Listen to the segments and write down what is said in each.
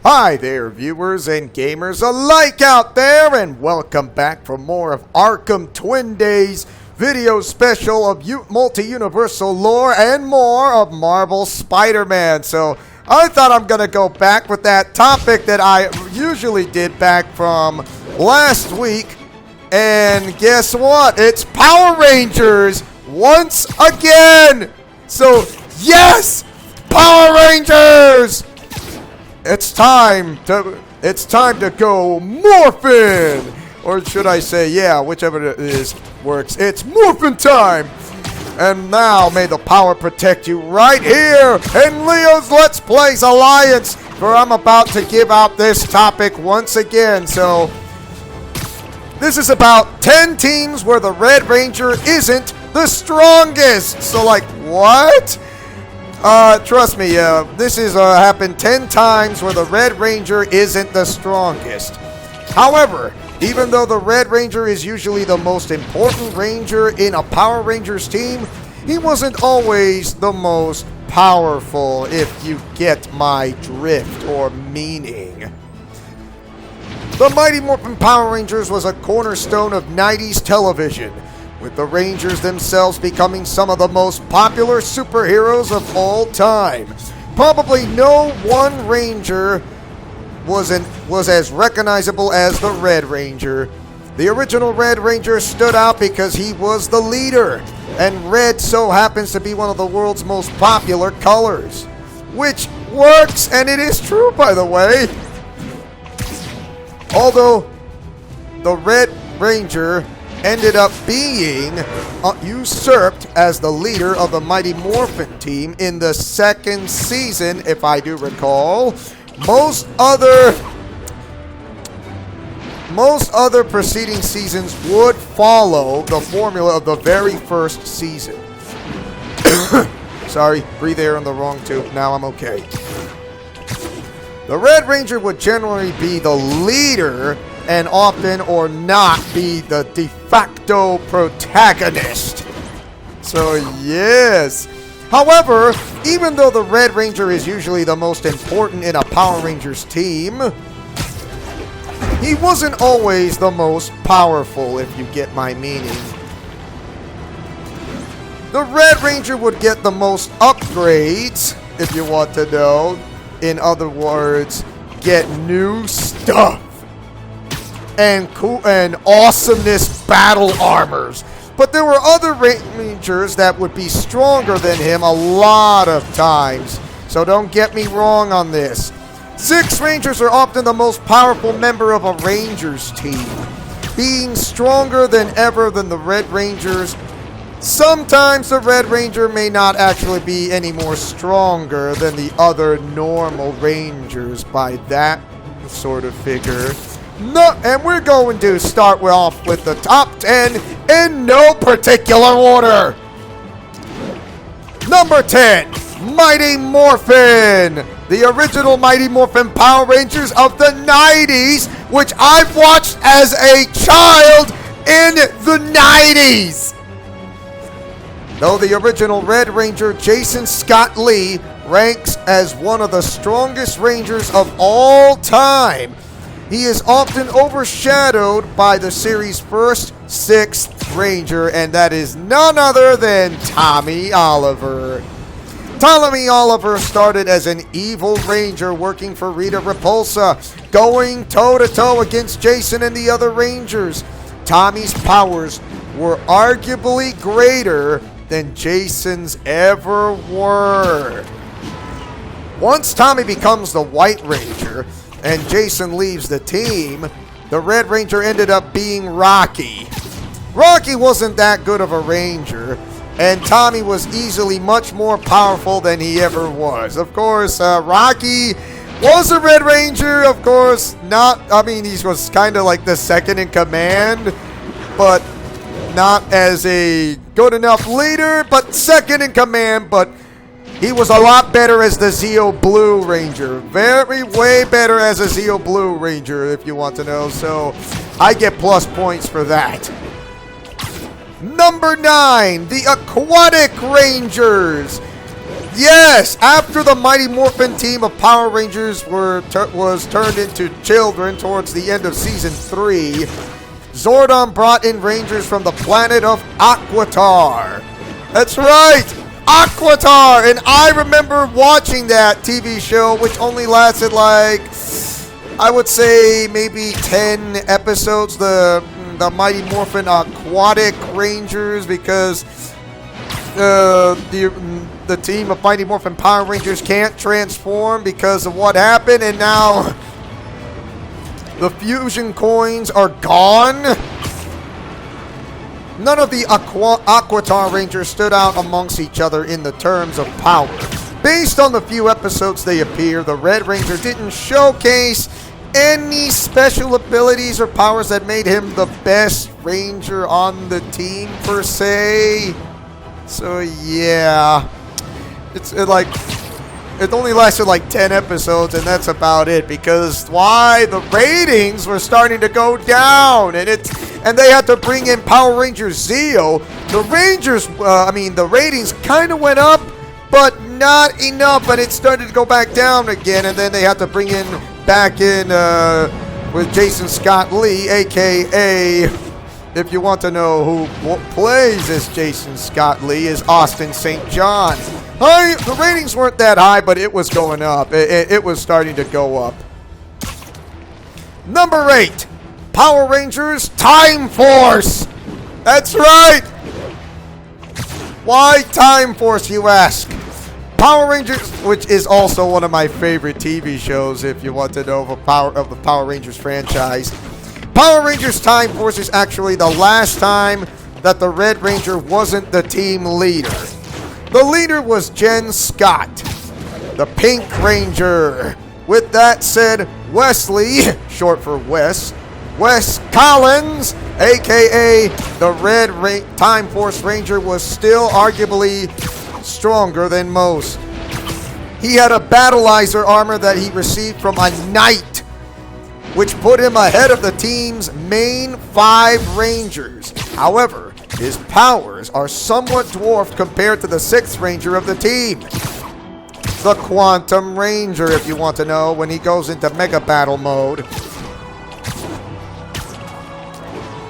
Hi there, viewers and gamers alike out there, and welcome back for more of Arkham Twin Days video special of multi-universal lore and more of Marvel Spider-Man. So I thought I'm gonna go back with that topic that I usually did back from last week, and guess what? It's Power Rangers once again. So yes, Power Rangers! It's time to go Morphin! Or should I say, yeah, whichever it is works. It's Morphin time! And now may the power protect you right here in Leo's Let's Plays Alliance, for I'm about to give out this topic once again. So this is about 10 teams where the Red Ranger isn't the strongest. So like, what? Trust me, this has happened 10 times where the Red Ranger isn't the strongest. However, even though the Red Ranger is usually the most important Ranger in a Power Rangers team, he wasn't always the most powerful, if you get my drift or meaning. The Mighty Morphin Power Rangers was a cornerstone of 90s television, with the Rangers themselves becoming some of the most popular superheroes of all time. Probably no one Ranger was as recognizable as the Red Ranger. The original Red Ranger stood out because he was the leader, and red so happens to be one of the world's most popular colors. Which works, and it is true, by the way. Although the Red Ranger ended up being usurped as the leader of the Mighty Morphin team in the second season, if I do recall. Most other preceding seasons would follow the formula of the very first season. Sorry, breathe air in the wrong tube. Now I'm okay. The Red Ranger would generally be the leader and often or not be the de facto protagonist. So yes. However, even though the Red Ranger is usually the most important in a Power Rangers team, he wasn't always the most powerful, if you get my meaning. The Red Ranger would get the most upgrades, if you want to know. In other words, get new stuff and cool and awesomeness battle armors. But there were other Rangers that would be stronger than him a lot of times. So don't get me wrong on this. 6 Rangers are often the most powerful member of a Rangers team, being stronger than ever than the Red Rangers. Sometimes the Red Ranger may not actually be any more stronger than the other normal Rangers by that sort of figure. No, and we're going to start off with the top 10 in no particular order. Number 10, Mighty Morphin. The original Mighty Morphin Power Rangers of the 90s, which I've watched as a child in the 90s. Though the original Red Ranger, Jason Scott Lee, ranks as one of the strongest Rangers of all time, he is often overshadowed by the series' first 6th Ranger, and that is none other than Tommy Oliver. Tommy Oliver started as an evil Ranger working for Rita Repulsa, going toe-to-toe against Jason and the other Rangers. Tommy's powers were arguably greater than Jason's ever were. Once Tommy becomes the White Ranger and Jason leaves the team, the Red Ranger ended up being Rocky. Rocky wasn't that good of a Ranger, and Tommy was easily much more powerful than he ever was. Of course, Rocky was a Red Ranger, of course. He was kind of like the second in command, but not as a good enough leader, but second in command, but he was a lot better as the Zeo Blue Ranger. Way better as a Zeo Blue Ranger, if you want to know. So I get plus points for that. Number 9, the Aquatic Rangers. Yes, after the Mighty Morphin team of Power Rangers was turned into children towards the end of Season 3, Zordon brought in Rangers from the planet of Aquitar. That's right, Aquitar! And I remember watching that TV show, which only lasted like, I would say maybe 10 episodes, the Mighty Morphin Aquatic Rangers, because the team of Mighty Morphin Power Rangers can't transform because of what happened, and now the fusion coins are gone. None of the Aquitar Rangers stood out amongst each other in the terms of power. Based on the few episodes they appear, the Red Ranger didn't showcase any special abilities or powers that made him the best Ranger on the team, per se. So, yeah. It only lasted like 10 episodes, and that's about it, because why? The ratings were starting to go down, and they had to bring in Power Rangers Zeo. The ratings kind of went up, but not enough, and it started to go back down again, and then they had to bring in with Jason Scott Lee, aka, if you want to know who plays as Jason Scott Lee, is Austin St. John. The ratings weren't that high, but it was going up. It was starting to go up. Number 8, Power Rangers Time Force. That's right. Why Time Force, you ask? Power Rangers, which is also one of my favorite TV shows, if you want to know the Power Rangers franchise. Power Rangers Time Force is actually the last time that the Red Ranger wasn't the team leader. The leader was Jen Scott, the Pink Ranger. With that said, Wesley, short for Wes Collins, aka the Red Time Force Ranger, was still arguably stronger than most. He had a battleizer armor that he received from a knight, which put him ahead of the team's main 5 Rangers. However, his powers are somewhat dwarfed compared to the 6th Ranger of the team, the Quantum Ranger, if you want to know, when he goes into Mega Battle mode.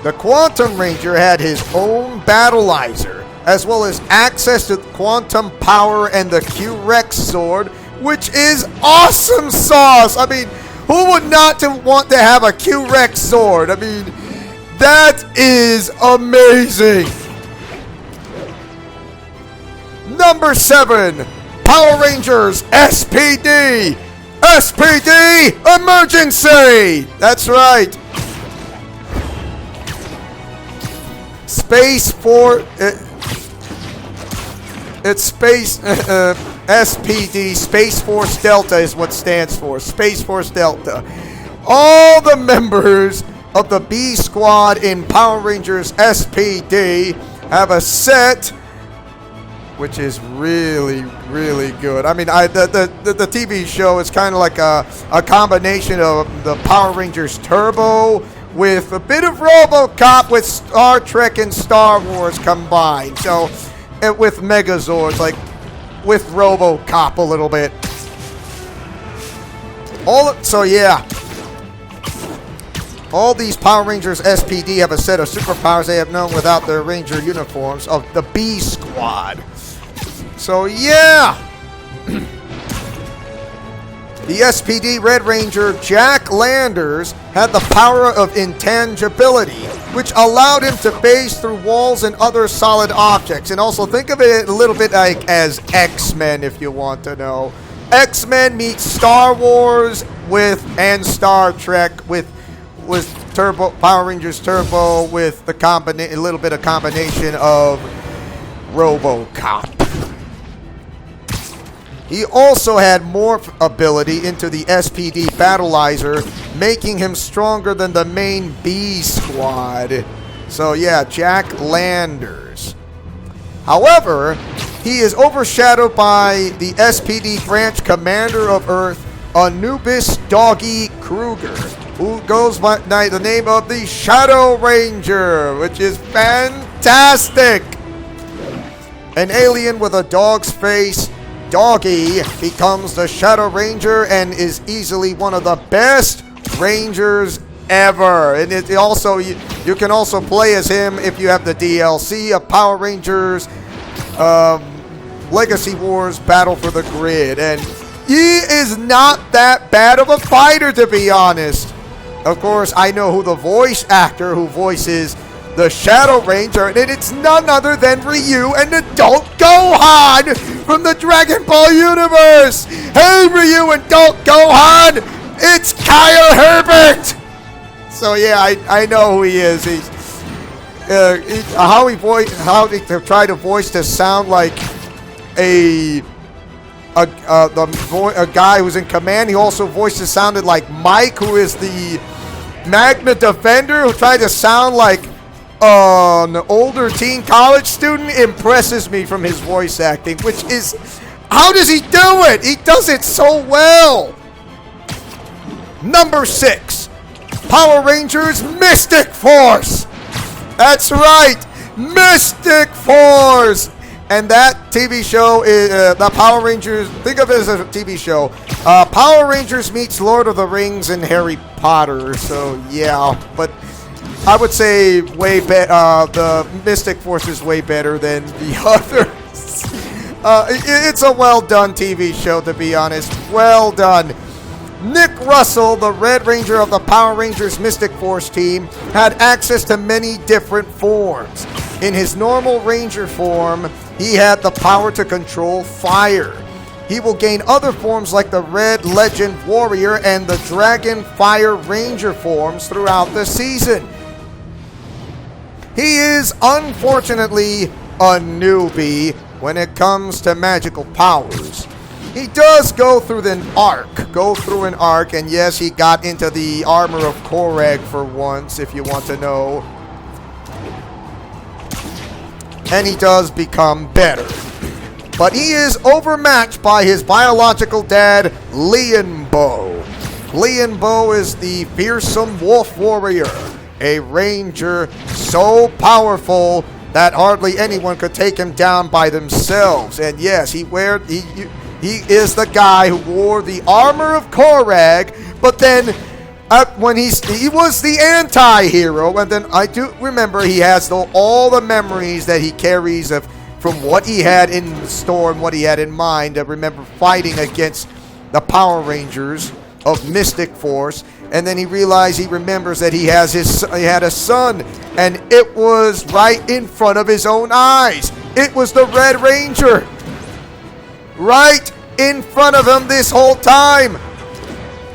The Quantum Ranger had his own battleizer, as well as access to quantum power and the Q-Rex sword, which is awesome sauce. I mean, who would not want to have a Q-Rex sword? I mean, that is amazing. Number 7, Power Rangers SPD. SPD Emergency. That's right. SPD, Space Force Delta is what stands for. Space Force Delta. All the members of the B Squad in Power Rangers SPD have a set, which is really, really good. I mean, the TV show is kind of like a combination of the Power Rangers Turbo with a bit of RoboCop with Star Trek and Star Wars combined. So, with Megazords, like with RoboCop a little bit. All these Power Rangers SPD have a set of superpowers they have known without their Ranger uniforms of the B Squad. So yeah! The SPD Red Ranger Jack Landers had the power of intangibility, which allowed him to phase through walls and other solid objects. And also think of it a little bit like as X-Men, if you want to know. X-Men meets Star Wars and Star Trek with Turbo Power Rangers Turbo with the a little bit of combination of RoboCop. He also had morph ability into the SPD battleizer, making him stronger than the main B Squad. So yeah, Jack Landers. However, he is overshadowed by the SPD branch commander of Earth, Anubis Doggy Kruger, who goes by the name of the Shadow Ranger, which is fantastic. An alien with a dog's face Doggy becomes the Shadow Ranger and is easily one of the best Rangers ever. And it also you can also play as him if you have the DLC of Power Rangers Legacy Wars Battle for the Grid. And he is not that bad of a fighter, to be honest. Of course, I know who the voice actor who voices the Shadow Ranger, and it's none other than Ryu and Adult Gohan from the Dragon Ball universe. Hey, Ryu and Adult Gohan, it's Kyle Herbert. So yeah, I know who he is. He's how he tried to voice to sound like a guy who's in command. He also voices sounded like Mike, who is the Magna Defender, who tried to sound like an older teen college student. Impresses me from his voice acting, which is, how does he do it? He does it so well. Number 6, Power Rangers Mystic Force. That's right, Mystic Force. And that TV show is the Power Rangers. Think of it as a TV show. Power Rangers meets Lord of the Rings and Harry Potter. So yeah, but I would say the Mystic Force is way better than the others. It's a well done TV show, to be honest. Well done. Nick Russell, the Red Ranger of the Power Rangers Mystic Force team, had access to many different forms. In his normal Ranger form, he had the power to control fire. He will gain other forms like the Red Legend Warrior and the Dragon Fire Ranger forms throughout the season. He is unfortunately a newbie when it comes to magical powers. He does go through an arc, and yes, he got into the armor of Korag for once, if you want to know. And he does become better. But he is overmatched by his biological dad, Lianbo. Lianbo is the fearsome wolf warrior, a ranger so powerful that hardly anyone could take him down by themselves. And yes, he is the guy who wore the armor of Korag, but then when he was the anti-hero, and then I do remember he has all the memories that he carries from what he had in store and what he had in mind. I remember fighting against the Power Rangers of Mystic Force, and then he remembers that he had a son, and it was right in front of his own eyes. It was the Red Ranger, right in front of him this whole time.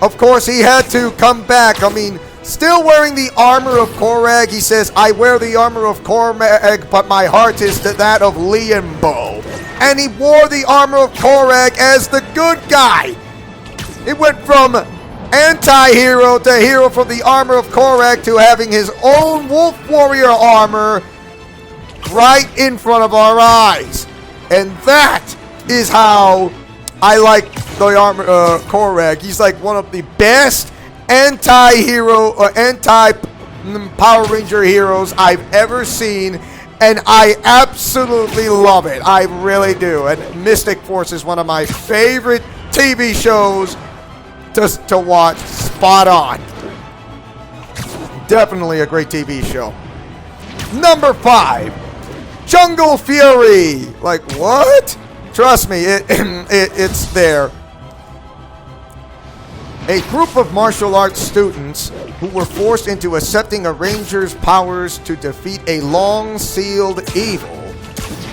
Of course, he had to come back. I mean, still wearing the armor of Korag, he says, I wear the armor of Korag, but my heart is that of Lianbo. And he wore the armor of Korag as the good guy. It went from anti-hero to hero from the armor of Korag to having his own Wolf Warrior armor right in front of our eyes. And that is how I like the armor Korag. He's like one of the best anti-hero or anti-Power Ranger heroes I've ever seen, and I absolutely love it. I really do. And Mystic Force is one of my favorite TV shows to watch. Spot on. Definitely a great TV show. Number 5, Jungle Fury. Like, what? Trust me, it's there. A group of martial arts students who were forced into accepting a ranger's powers to defeat a long-sealed evil.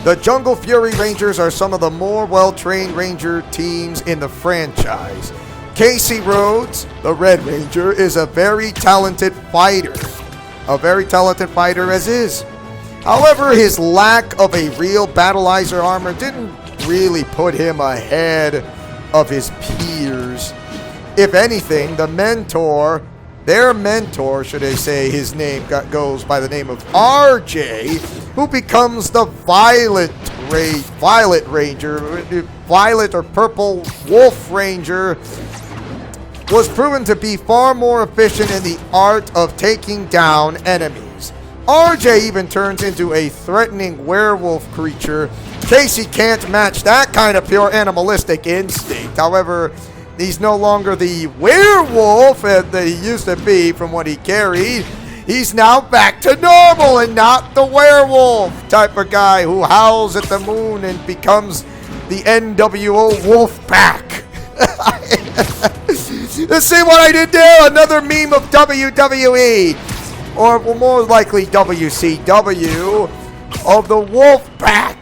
The Jungle Fury Rangers are some of the more well-trained ranger teams in the franchise. Casey Rhodes, the Red Ranger, is a very talented fighter. A very talented fighter as is. However, his lack of a real battleizer armor didn't really put him ahead of his peers. If anything, their mentor, should I say, his name goes by the name of RJ, who becomes the Violet Ranger, Violet or Purple Wolf Ranger, was proven to be far more efficient in the art of taking down enemies. RJ even turns into a threatening werewolf creature Casey can't match that kind of pure animalistic instinct. However, he's no longer the werewolf that he used to be from what he carried. He's now back to normal and not the werewolf type of guy who howls at the moon and becomes the NWO Wolf Pack. Let's see what I did there. Another meme of WWE. Or more likely WCW of the Wolf Pack.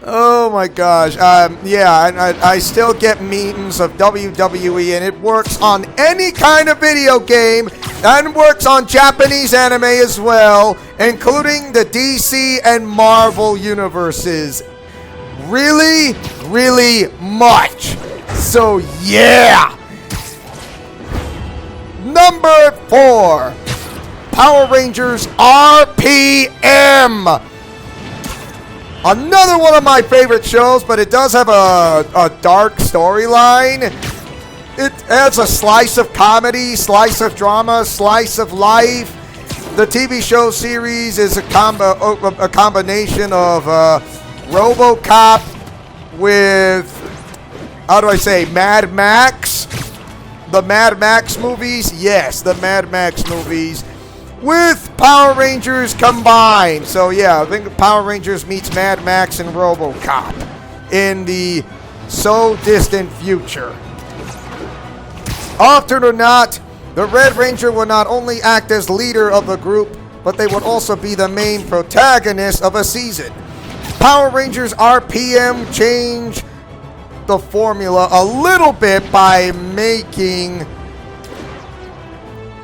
Oh my gosh. Yeah, I still get memes of WWE, and it works on any kind of video game and works on Japanese anime as well, including the DC and Marvel universes. Really, really much. So yeah. Number 4, Power Rangers RPM. Another one of my favorite shows, but it does have a dark storyline. It has a slice of comedy, slice of drama, slice of life. The TV show series is a combination of RoboCop with, how do I say, Mad Max? The Mad Max movies? Yes, the Mad Max movies with Power Rangers combined. So yeah, I think Power Rangers meets Mad Max and RoboCop in the so distant future. Often or not, the Red Ranger will not only act as leader of the group, but they would also be the main protagonist of a season. Power Rangers RPM change the formula a little bit by making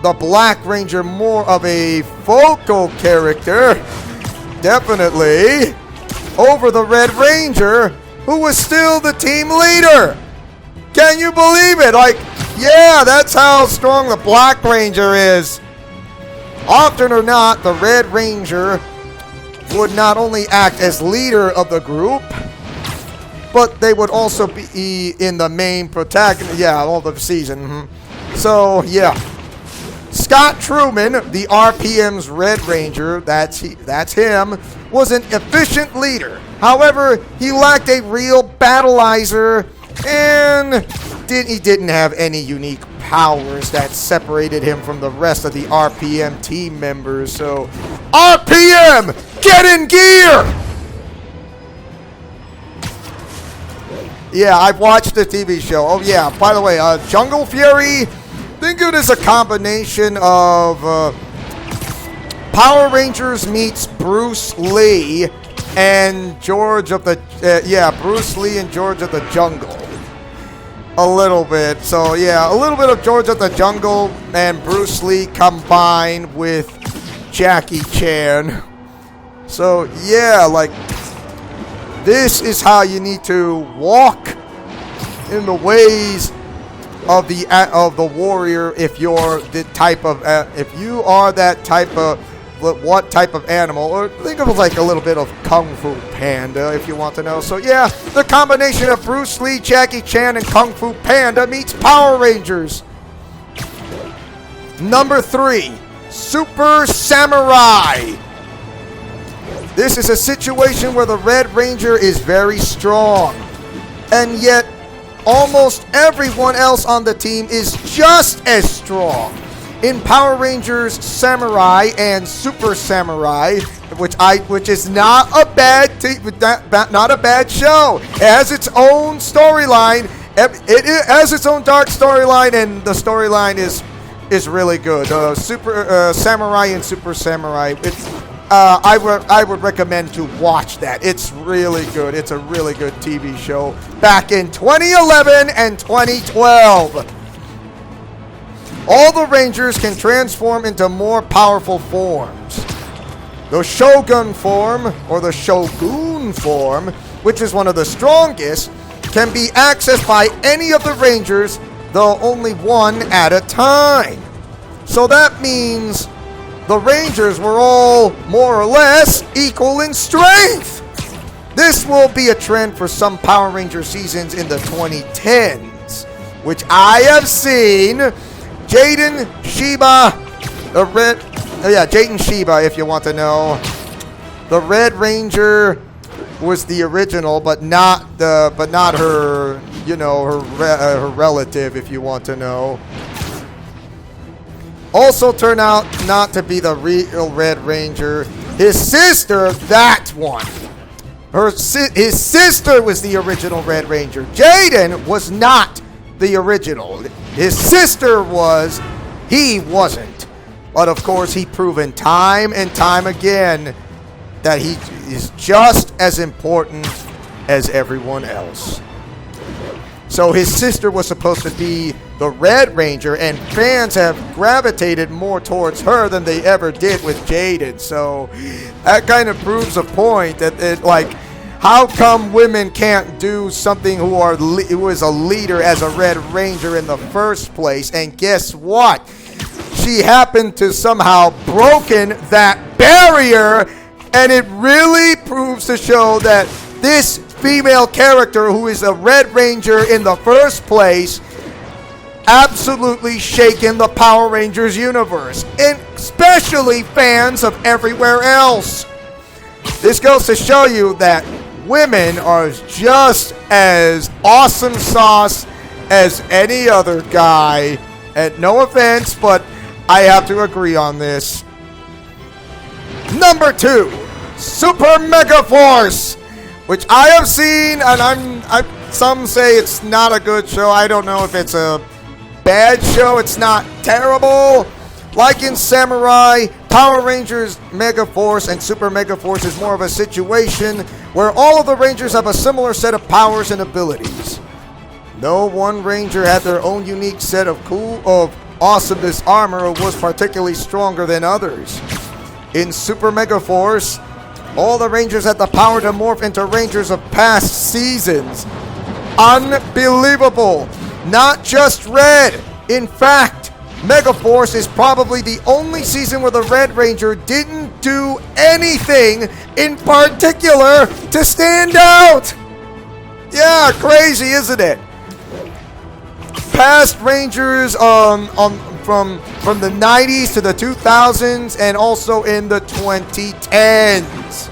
the Black Ranger more of a focal character, definitely, over the Red Ranger, who was still the team leader. Can you believe it? Like, yeah, that's how strong the Black Ranger is. Often or not, the Red Ranger would not only act as leader of the group, but they would also be in the main protagonist, all the season. So, yeah. Scott Truman, the RPM's Red Ranger, that's him, was an efficient leader. However, he lacked a real battleizer, and he didn't have any unique powers that separated him from the rest of the RPM team members. So, RPM, get in gear! Yeah, I've watched the TV show. Oh yeah, by the way, Jungle Fury, think of it as a combination of Power Rangers meets Bruce Lee and George of the, Bruce Lee and George of the Jungle. A little bit. So yeah, a little bit of George of the Jungle and Bruce Lee combined with Jackie Chan. So yeah, like, this is how you need to walk in the ways of the warrior if you're the type of if you are that type of what type of animal, or think of it like a little bit of Kung Fu Panda if you want to know. So yeah, the combination of Bruce Lee, Jackie Chan, and Kung Fu Panda meets Power Rangers. Number 3, Super Samurai. This is a situation where the Red Ranger is very strong, and yet almost everyone else on the team is just as strong. In Power Rangers Samurai and Super Samurai, which is not a bad not a bad show. It has its own storyline. It has its own dark storyline, and the storyline is really good. Super Samurai and Super Samurai. I would recommend to watch that. It's really good. It's a really good TV show back in 2011 and 2012. All the Rangers can transform into more powerful forms. The Shogun form, or the Shogun form, which is one of the strongest, can be accessed by any of the Rangers, though only one at a time. So that means the Rangers were all more or less equal in strength. This will be a trend for some Power Ranger seasons in the 2010s, which I have seen. Jaden Sheba, Jaden Sheba, if you want to know. The Red Ranger was the original, but not her, you know, her relative, if you want to know. Also turned out not to be the real Red Ranger. His sister, that one. His sister was the original Red Ranger. Jaden was not the original. His sister was. He wasn't. But of course, he proven time and time again that he is just as important as everyone else. So his sister was supposed to be the Red Ranger, and fans have gravitated more towards her than they ever did with Jaden. So that kind of proves a point that like, how come women can't do something who is a leader as a Red Ranger in the first place? And guess what? She happened to somehow broken that barrier, and it really proves to show that this female character who is a Red Ranger in the first place absolutely shaken the Power Rangers universe, and especially fans of everywhere else. This goes to show you that women are just as awesome sauce as any other guy. And no offense, but I have to agree on this. Number 2, Super Mega Force, which I have seen, and some say it's not a good show. I don't know if it's a bad show. It's not terrible. Like in Samurai, Power Rangers Mega Force and Super Mega Force is more of a situation where all of the Rangers have a similar set of powers and abilities. No one Ranger had their own unique set of awesomeness armor or was particularly stronger than others. In Super Mega Force, all the Rangers had the power to morph into Rangers of past seasons. Unbelievable! Not just Red. In fact, Mega Force is probably the only season where the Red Ranger didn't do anything in particular to stand out. Yeah, crazy, isn't it? Past Rangers from the 90s to the 2000s and also in the 2010s.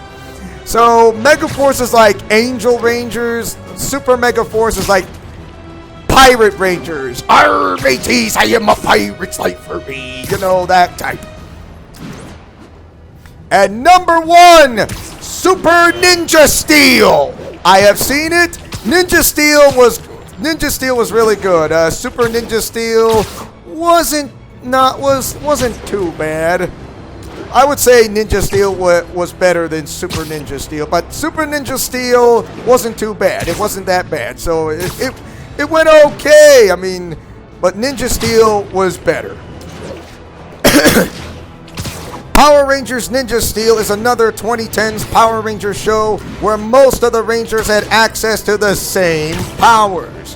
So Mega Force is like Angel Rangers. Super Mega Force is like Pirate Rangers. Arr, mateys, I am a pirate's life for me. You know, that type. And number 1, Super Ninja Steel. I have seen it. Ninja Steel was really good. Super Ninja Steel wasn't too bad. I would say Ninja Steel was better than Super Ninja Steel, but Super Ninja Steel wasn't too bad. It wasn't that bad, so it went okay. I mean, but Ninja Steel was better. Power Rangers Ninja Steel is another 2010s Power Rangers show where most of the Rangers had access to the same powers.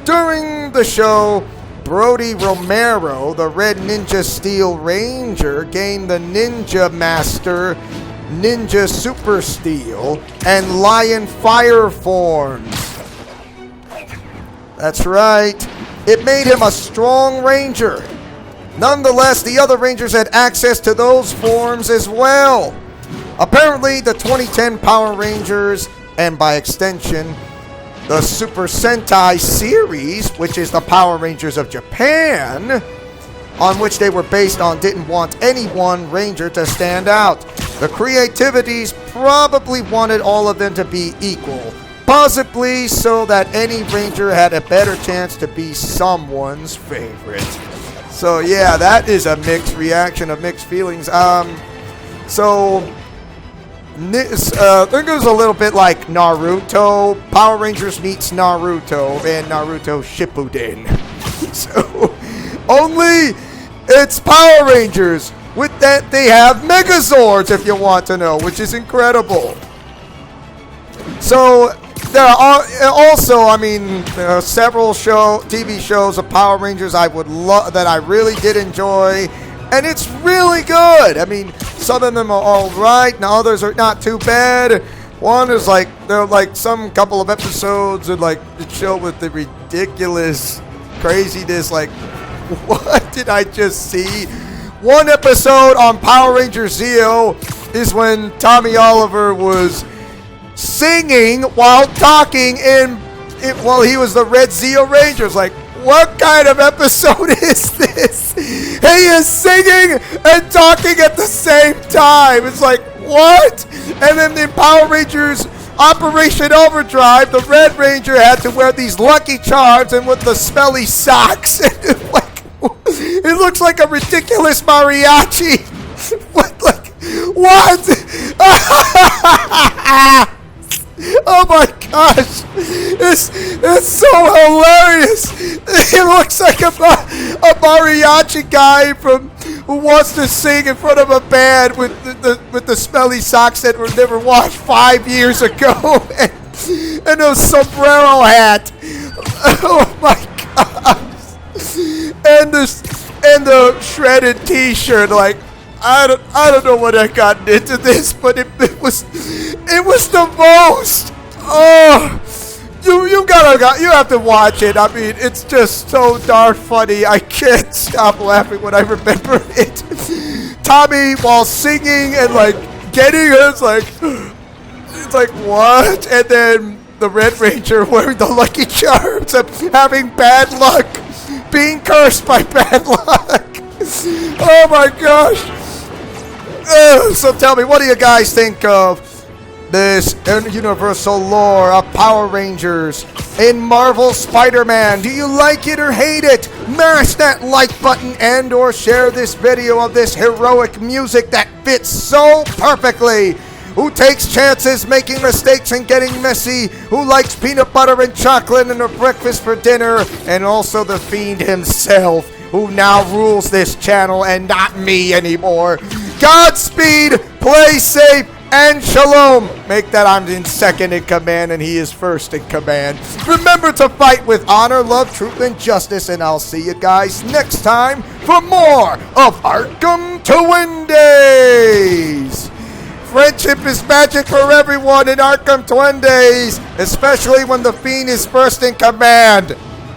During the show, Brody Romero, the Red Ninja Steel Ranger, gained the Ninja Master, Ninja Super Steel, and Lion Fire forms. That's right. It made him a strong Ranger. Nonetheless, the other Rangers had access to those forms as well. Apparently, the 2010 Power Rangers, and by extension, the Super Sentai series, which is the Power Rangers of Japan, on which they were based on, didn't want any one Ranger to stand out. The creativities probably wanted all of them to be equal, possibly so that any Ranger had a better chance to be someone's favorite. So yeah, that is a mixed reaction, of mixed feelings. So there goes a little bit like Naruto. Power Rangers meets Naruto and Naruto Shippuden. So only it's Power Rangers. With that, they have Megazords, if you want to know, which is incredible. So there are also, I mean, several TV shows of Power Rangers I would love that I really did enjoy, and it's really good. I mean, some of them are all right, and others are not too bad. One is like there are like some couple of episodes of like the show with the ridiculous craziness. Like, what did I just see? One episode on Power Rangers Zeo is when Tommy Oliver was singing while talking while he was the Red Zeo Rangers. Like, what kind of episode is this? He is singing and talking at the same time. It's like, what? And then in Power Rangers Operation Overdrive, the Red Ranger had to wear these Lucky Charms and with the smelly socks. It looks like a ridiculous mariachi. What? Like, what? Oh my gosh. It's so hilarious. It looks like a mariachi guy who wants to sing in front of a band with the smelly socks that were never washed 5 years ago and a sombrero hat. Oh my gosh. And the shredded t-shirt. Like, I don't know what I got into this, but it was the most. Oh, you have to watch it. I mean, it's just so darn funny. I can't stop laughing when I remember it. Tommy, while singing and like getting her, it's like what? And then the Red Ranger wearing the Lucky Charms and having bad luck, being cursed by bad luck. Oh my gosh. So tell me, what do you guys think of this universal lore of Power Rangers in Marvel Spider-Man? Do you like it or hate it? Mash that like button and or share this video of this heroic music that fits so perfectly. Who takes chances making mistakes and getting messy, who likes peanut butter and chocolate in her breakfast for dinner, and also the Fiend himself, who now rules this channel and not me anymore. Godspeed, play safe, and shalom. Make that I'm in second in command and he is first in command. Remember to fight with honor, love, truth, and justice, and I'll see you guys next time for more of Arkham Twin-Days. Friendship is magic for everyone in Arkham Twin-Days, especially when the Fiend is first in command.